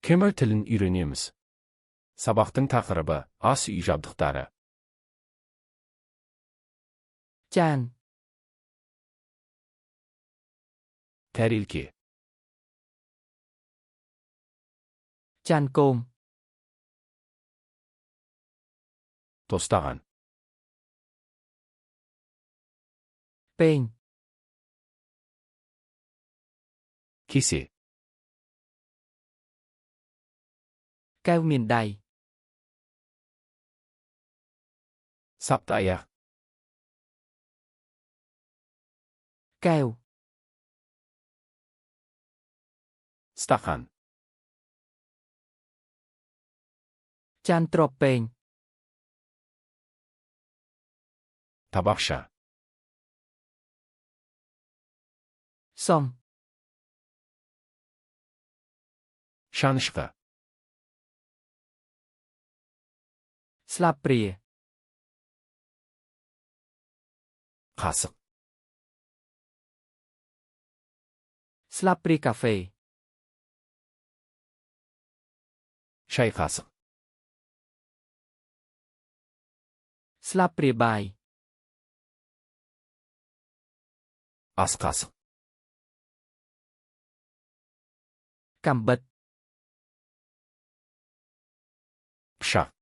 Кхмер тілін үйренеміз. Сабақтың тақырыбы ас үй жабдықтары. Chan, Тәрелке, chan cơm, тостаған, pên, кесе, keo miền đầy, сапты аяқ, keo, стақан, chan trộp pên, табақша, xong, шанышқы, slapria, қасық, slapri cà phê, шай қасық, slapri bài, ас қасық, cằm bịch, пышақ,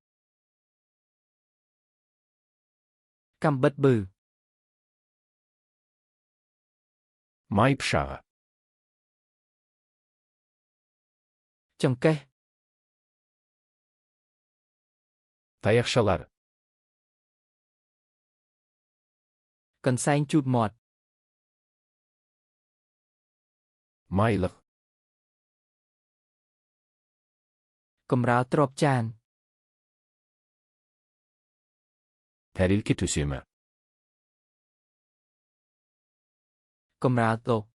cằm bịch bự, май пышағы, chồng таяқшалар, cần xanh chụp mọt, майлық, cầm ráo trộp chan, тәрелке төсемі, cầm ráo tổ,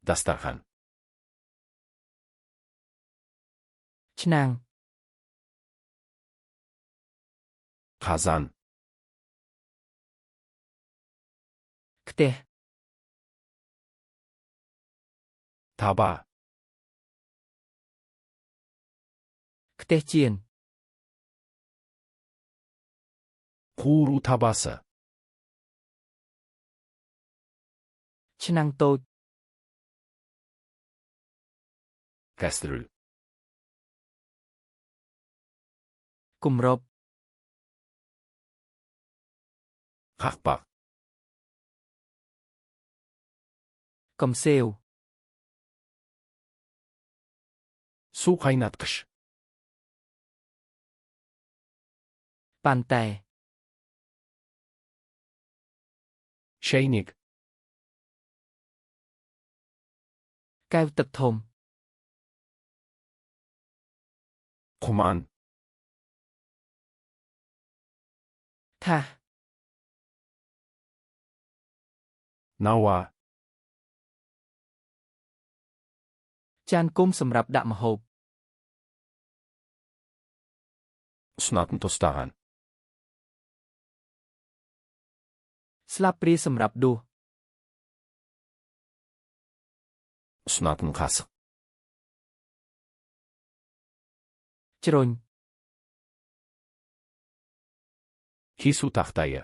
дастархан, chnang, қазан, kte, таба, kte chiên, қуыру табасы, chnang tôi, кәстрүл, cùng rộp, қақпақ, cầm xêu, су қайнатқыш, bàn tè, шәйнек, keo tật thồm, құман, tha, науа, chan cơm sầm rạp đạm hộp, ұсынатын тостаған, slapri sầm rạp đu, ұсынатын қасық, chron, кесу тақтайы,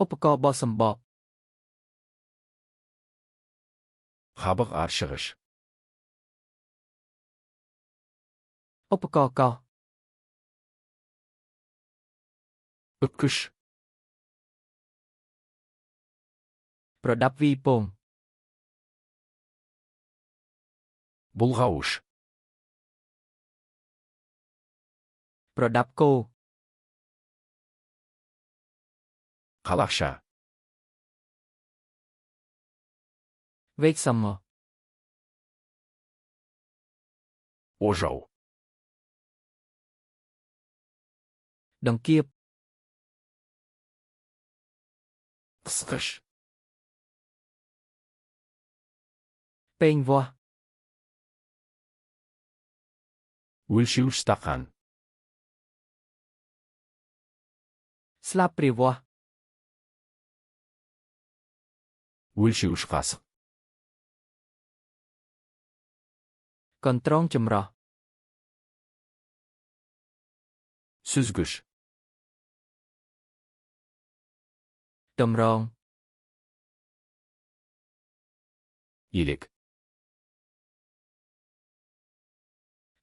opco bò sầm bò, қабық аршығыш, opco co, үпкіш, продап vi pong, бұлғауыш, продап cô, қалақша, vết sầm mờ, ожау, đồng kiếp, қысқыш, pên vo, өлшеуіш стақан, slapri vo, өлшеуіш қасық. Controlចម្រោះ сүзгіш. តម្រង елек.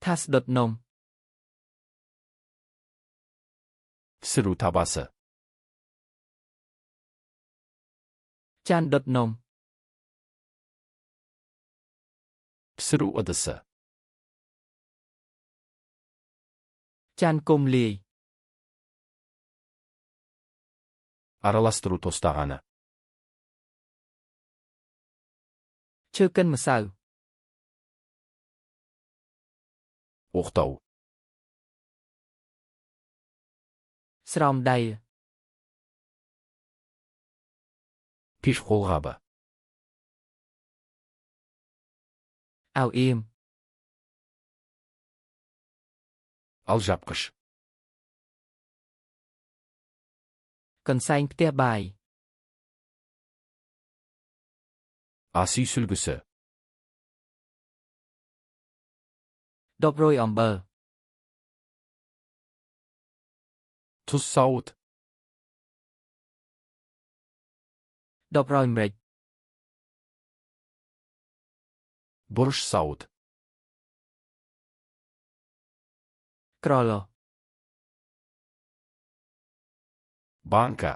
ថាសដុតនំ пісіру табасы. ចានដុតនំ пісіру ыдысы. ចានគុំលាយ араластыру тостағаны. ឈើកិនម្សៅ оқтау. ស្រោមដៃ пеш қолғабы. អាវអៀម алжапқыш. កន្សែងផ្ទះបាយ ас үй сүлгісі. ដបរយអំបិល тұз сауыт. ដបរយម្រេច бұрыш сауыт. ក្រឡ банка.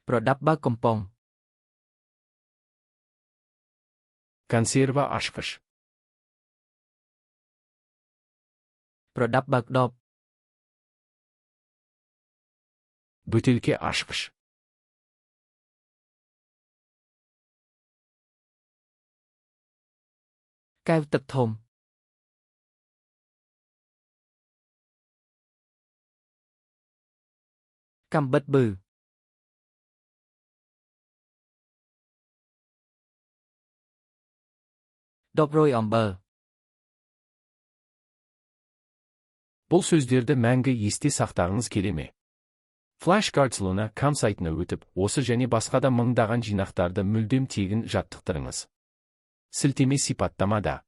ប្រដាប់បើកកំប៉ុង консерва ашқыш. ប្រដាប់បើកដប бөтелке ашқыш. កែវទឹកធំ កាំបិតប៊ឺ ដបរយអំបិល бұл сөздерді мәңгі есте сақтағыңыз келе ме? FlashcardsLuna.com сайтына өтіп, осы және басқа да мыңдаған жинақтарды мүлдем тегін жаттықтырыңыз. Сілтеме сипаттамада.